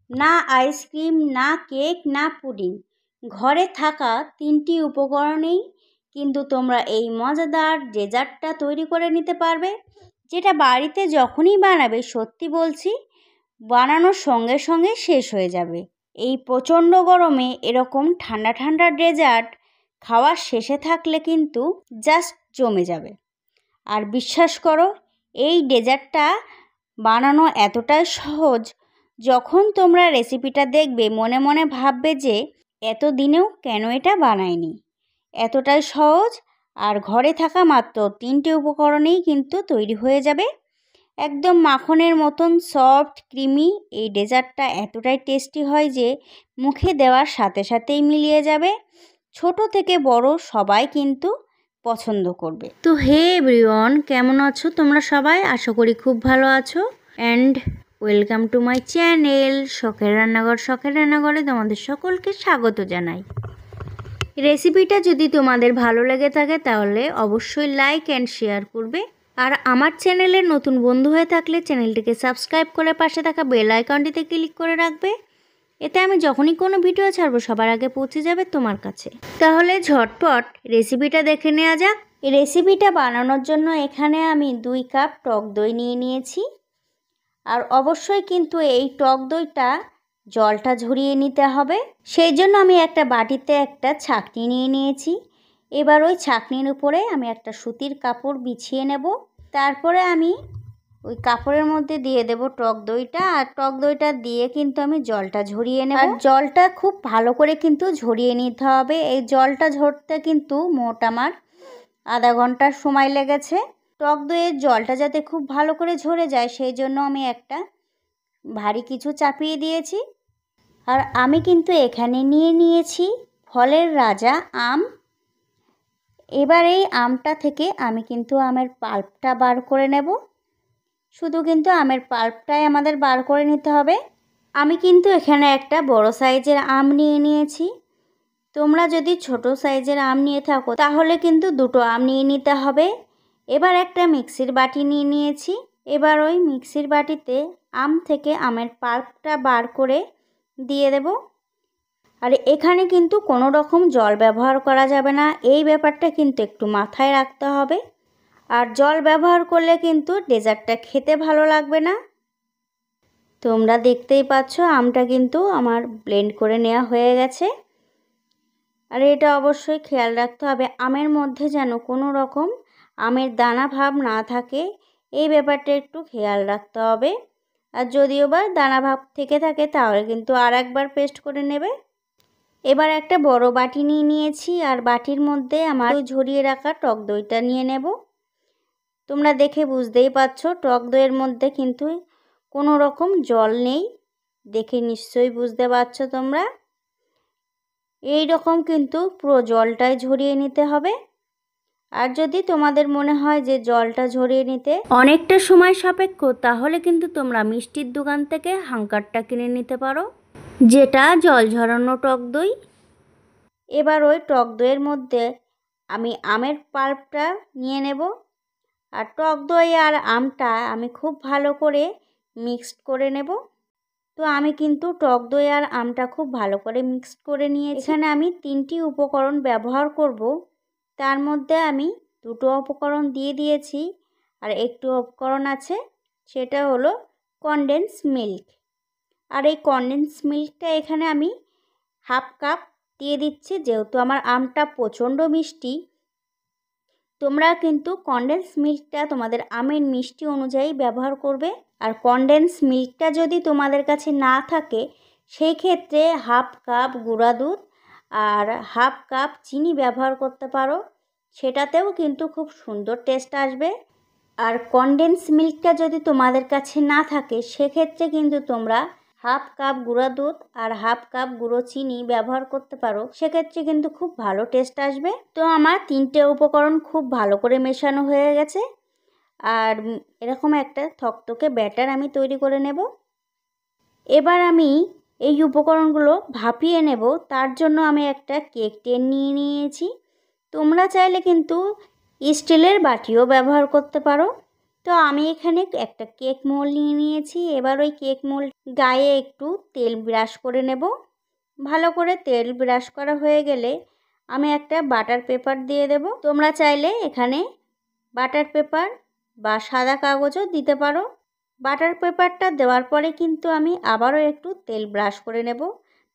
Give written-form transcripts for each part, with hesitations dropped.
না আইসক্রিম, না কেক, না পুডিং। ঘরে থাকা 3টি উপকরণেই কিন্তু তোমরা এই মজাদার ডেজার্টটা তৈরি করে নিতে পারবে, যেটা বাড়িতে যখনই বানাবে সত্যি বলছি বানানোর সঙ্গে সঙ্গে শেষ হয়ে যাবে। এই প্রচণ্ড গরমে এরকম ঠান্ডা ঠান্ডা ডেজার্ট খাওয়ার শেষে থাকলে কিন্তু জাস্ট জমে যাবে। আর বিশ্বাস করো, এই ডেজার্টটা বানানো এতটাই সহজ, যখন তোমরা রেসিপিটা দেখবে মনে মনে ভাববে যে এতদিনেও কেন এটা বানাইনি। এতটাই সহজ, আর ঘরে থাকা মাত্র 3টে উপকরণেই কিন্তু তৈরি হয়ে যাবে। একদম মাখনের মতন সফট ক্রিমি এই ডেজার্টটা এতটাই টেস্টি হয় যে মুখে দেওয়ার সাথে সাথেই মিলিয়ে যাবে। ছোট থেকে বড় সবাই কিন্তু পছন্দ করবে। তো হে এভরিওয়ান, কেমন আছো তোমরা সবাই? আশা করি খুব ভালো আছো। And welcome to my channel শখের রান্নাঘর। শখের রান্নাঘরে তোমাদের সকলকে স্বাগত জানাই। রেসিপিটা যদি তোমাদের ভালো লেগে থাকে তাহলে অবশ্যই লাইক অ্যান্ড শেয়ার করবে। আর আমার চ্যানেলের নতুন বন্ধু হয়ে থাকলে চ্যানেলটিকে সাবস্ক্রাইব করে পাশে থাকা বেল আইকনটিতে ক্লিক করে রাখবে। এতে আমি যখনই কোনো ভিডিও ছাড়বো সবার আগে পৌঁছে যাবে তোমার কাছে। তাহলে ঝটপট রেসিপিটা দেখে নেওয়া যাক। এই রেসিপিটা বানানোর জন্য এখানে আমি 2 কাপ টক দই নিয়ে নিয়েছি। আর অবশ্যই কিন্তু এই টক দইটা জলটা ঝরিয়ে নিতে হবে। সেই জন্য আমি একটা বাটিতে একটা ছাঁকনি নিয়ে নিয়েছি। এবার ওই ছাঁকনির উপরে আমি একটা সুতির কাপড় বিছিয়ে নেব। তারপরে আমি ওই কাপড়ের মধ্যে দিয়ে দেব টক দইটা। আর টক দইটা দিয়ে কিন্তু আমি জলটা ঝরিয়ে নেব। আর জলটা খুব ভালো করে কিন্তু ঝরিয়ে নিতে হবে। এই জলটা ঝরতে কিন্তু মোট আমার আধা ঘন্টার সময় লেগেছে। টক দইয়ের জলটা যাতে খুব ভালো করে ঝরে যায় সেই জন্য আমি একটা ভারী কিছু চাপিয়ে দিয়েছি। আর আমি কিন্তু এখানে নিয়ে নিয়েছি ফলের রাজা আম। এবার এই আমটা থেকে আমি কিন্তু আমের পাল্পটা বার করে নেব। শুধু কিন্তু আমের পাল্পটাই আমাদের বার করে নিতে হবে। আমি কিন্তু এখানে একটা বড় সাইজের আম নিয়ে নিয়েছি। তোমরা যদি ছোট সাইজের আম নিয়ে থাকো তাহলে কিন্তু 2টো আম নিয়ে নিতে হবে। এবার একটা মিক্সির বাটি নিয়ে নিয়েছি। এবার ওই মিক্সির বাটিতে আম থেকে আমের পাল্পটা বার করে দিয়ে দেব। আর এখানে কিন্তু কোনো রকম জল ব্যবহার করা যাবে না, এই ব্যাপারটা কিন্তু একটু মাথায় রাখতে হবে। আর জল ব্যবহার করলে কিন্তু ডেজার্টটা খেতে ভালো লাগবে না। তোমরা দেখতেই পাচ্ছ আমটা কিন্তু আমার ব্লেন্ড করে নেওয়া হয়ে গেছে। আর এটা অবশ্যই খেয়াল রাখতে হবে আমের মধ্যে যেন কোনো রকম আমের দানা ভাব না থাকে, এই ব্যাপারটা একটু খেয়াল রাখতে হবে। আর যদিও বা দানা ভাব থেকে থাকে তাহলে কিন্তু আর একবার পেস্ট করে নেবে। এবার একটা বড় বাটি নিয়ে নিয়েছি। আর বাটির মধ্যে আমার ঝরিয়ে রাখা টক দইটা নিয়ে নেব। তোমরা দেখে বুঝতেই পারছো টক দইয়ের মধ্যে কিন্তু কোনো রকম জল নেই, দেখে নিশ্চয়ই বুঝতে পারছো তোমরা। এই রকম কিন্তু পুরো জলটাই ঝরিয়ে নিতে হবে। আর যদি তোমাদের মনে হয় যে জলটা ঝরিয়ে নিতে অনেকটা সময় সাপেক্ষ তাহলে কিন্তু তোমরা মিষ্টির দোকান থেকে হাঙ্কারটা কিনে নিতে পারো, যেটা জল ঝরানো টক দই। এবার ওই টক দইয়ের মধ্যে আমি আমের পাল্পটা নিয়ে নেব। আর টক দই আর আমটা আমি খুব ভালো করে মিক্সড করে নেব। তো আমি কিন্তু টক দই আর আমটা খুব ভালো করে মিক্সড করে নিয়েছি। এখানে আমি 3টি উপকরণ ব্যবহার করব। তার মধ্যে আমি 2টো উপকরণ দিয়ে দিয়েছি। আর একটু উপকরণ আছে, সেটা হলো কনডেন্স মিল্ক। আর এই কনডেন্স মিল্কটা এখানে আমি 1/2 কাপ দিয়ে দিচ্ছি। যেহেতু আমার আমটা প্রচণ্ড মিষ্টি, তোমরা কিন্তু কনডেন্স মিল্কটা তোমাদের আমের মিষ্টি অনুযায়ী ব্যবহার করবে। আর কনডেন্স মিল্কটা যদি তোমাদের কাছে না থাকে সেই ক্ষেত্রে 1/2 কাপ গুঁড়া দুধ আর 1/2 কাপ চিনি ব্যবহার করতে পারো, সেটাতেও কিন্তু খুব সুন্দর টেস্ট আসবে। আর কনডেন্স মিল্কটা যদি তোমাদের কাছে না থাকে সেক্ষেত্রে কিন্তু তোমরা 1/2 কাপ গুঁড়া দুধ আর 1/2 কাপ গুঁড়ো চিনি ব্যবহার করতে পারো, সেক্ষেত্রে কিন্তু খুব ভালো টেস্ট আসবে। তো আমার 3টে উপকরণ খুব ভালো করে মেশানো হয়ে গেছে। আর এরকম একটা থকথকে ব্যাটার আমি তৈরি করে নেব। এবার আমি এই উপকরণগুলো ভাপিয়ে নেব। তার জন্য আমি একটা কেক টিন নিয়ে নিয়েছি। তোমরা চাইলে কিন্তু স্টিলের বাটিও ব্যবহার করতে পারো। তো আমি এখানে একটা কেক মোল্ড নিয়ে নিয়েছি। এবার ওই কেক মোল্ড গায়ে একটু তেল ব্রাশ করে নেব। ভালো করে তেল ব্রাশ করা হয়ে গেলে আমি একটা বাটার পেপার দিয়ে দেব। তোমরা চাইলে এখানে বাটার পেপার বা সাদা কাগজও দিতে পারো। বাটার পেপারটা দেওয়ার পরে কিন্তু আমি আবারও একটু তেল ব্রাশ করে নেব।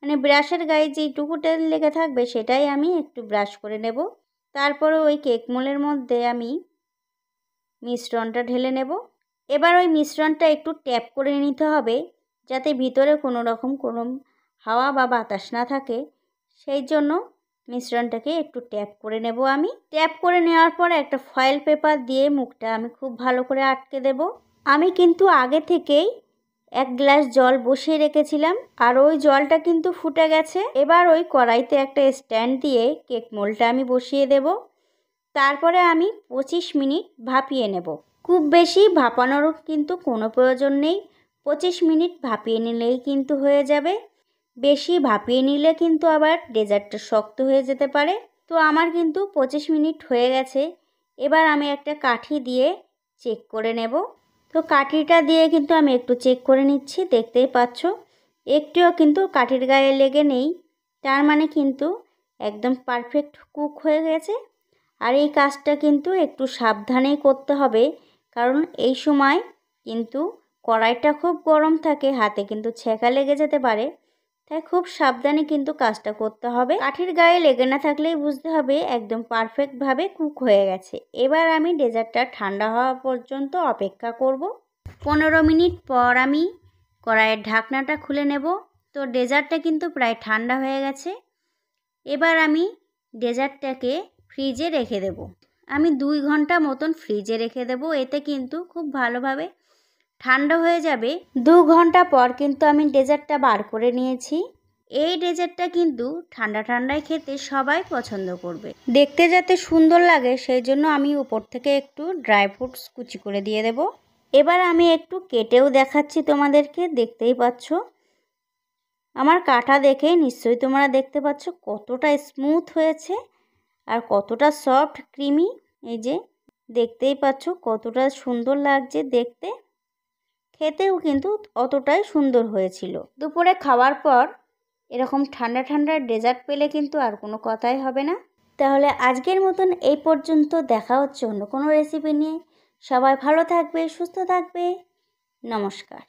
মানে ব্রাশের গায়ে যেইটুকু তেল লেগে থাকবে সেটাই আমি একটু ব্রাশ করে নেব। তারপরে ওই কেক মোল্ডের মধ্যে আমি মিশ্রণটা ঢেলে নেব। এবার ওই মিশ্রণটা একটু ট্যাপ করে নিতে হবে, যাতে ভিতরে কোনো রকম কোনো হাওয়া বা বাতাস না থাকে। সেই জন্য মিশ্রণটাকে একটু ট্যাপ করে নেব। আমি ট্যাপ করে নেওয়ার পর একটা ফয়েল পেপার দিয়ে মুখটা আমি খুব ভালো করে আটকে দেব। আমি কিন্তু আগে থেকেই 1 গ্লাস জল বসিয়ে রেখেছিলাম, আর ওই জলটা কিন্তু ফুটে গেছে। এবার ওই কড়াইতে একটা স্ট্যান্ড দিয়ে কেক মোল্ডটা আমি বসিয়ে দেব। তারপরে আমি 25 মিনিট ভাপিয়ে নেব। খুব বেশি ভাপানোরও কিন্তু কোনো প্রয়োজন নেই, 25 মিনিট ভাপিয়ে নিলেই কিন্তু হয়ে যাবে। বেশি ভাপিয়ে নিলে কিন্তু আবার ডেজার্টটা শক্ত হয়ে যেতে পারে। তো আমার কিন্তু 25 মিনিট হয়ে গেছে। এবার আমি একটা কাঠি দিয়ে চেক করে নেব। তো কাঠিটা দিয়ে কিন্তু আমি একটু চেক করে নিচ্ছি। দেখতেই পাচ্ছ একটুও কিন্তু কাঠির গায়ে লেগে নেই, তার মানে কিন্তু একদম পারফেক্ট কুক হয়ে গেছে। আর এই কাজটা কিন্তু একটু সাবধানেই করতে হবে, কারণ এই সময় কিন্তু কড়াইটা খুব গরম থাকে, হাতে কিন্তু ছ্যাঁকা লেগে যেতে পারে। তাই খুব সাবধানে কিন্তু কাজটা করতে হবে। কাঠির গায়ে লেগে না থাকলেই বুঝতে হবে একদম পারফেক্টভাবে কুক হয়ে গেছে। এবার আমি ডেজার্টটা ঠান্ডা হওয়া পর্যন্ত অপেক্ষা করব। 15 মিনিট পর আমি কড়াইয়ের ঢাকনাটা খুলে নেব। তো ডেজার্টটা কিন্তু প্রায় ঠান্ডা হয়ে গেছে। এবার আমি ডেজার্টটাকে ফ্রিজে রেখে দেব। আমি 2 ঘন্টা মতন ফ্রিজে রেখে দেব। এতে কিন্তু খুব ভালোভাবে ঠান্ডা হয়ে যাবে। 2 ঘন্টা পর কিন্তু আমি ডেজার্টটা বার করে নিয়েছি। এই ডেজার্টটা কিন্তু ঠান্ডা ঠান্ডায় খেতে সবাই পছন্দ করবে। দেখতে যাতে সুন্দর লাগে সেই জন্য আমি উপর থেকে একটু ড্রাই ফ্রুটস কুচি করে দিয়ে দেব। এবার আমি একটু কেটেও দেখাচ্ছি তোমাদেরকে। দেখতেই পাচ্ছ আমার কাটা দেখে নিশ্চয়ই তোমরা দেখতে পাচ্ছ কতটা স্মুথ হয়েছে আর কতটা সফট ক্রিমি। এই যে দেখতেই পাচ্ছ কতটা সুন্দর লাগছে দেখতে, খেতেও কিন্তু অতটাই সুন্দর হয়েছিল। দুপুরে খাওয়ার পর এরকম ঠান্ডা ঠান্ডা ডেজার্ট পেলে কিন্তু আর কোনো কথাই হবে না। তাহলে আজকের মতন এই পর্যন্ত। দেখা হচ্ছে অন্য কোনো রেসিপি নিয়ে। সবাই ভালো থাকবে, সুস্থ থাকবে। নমস্কার।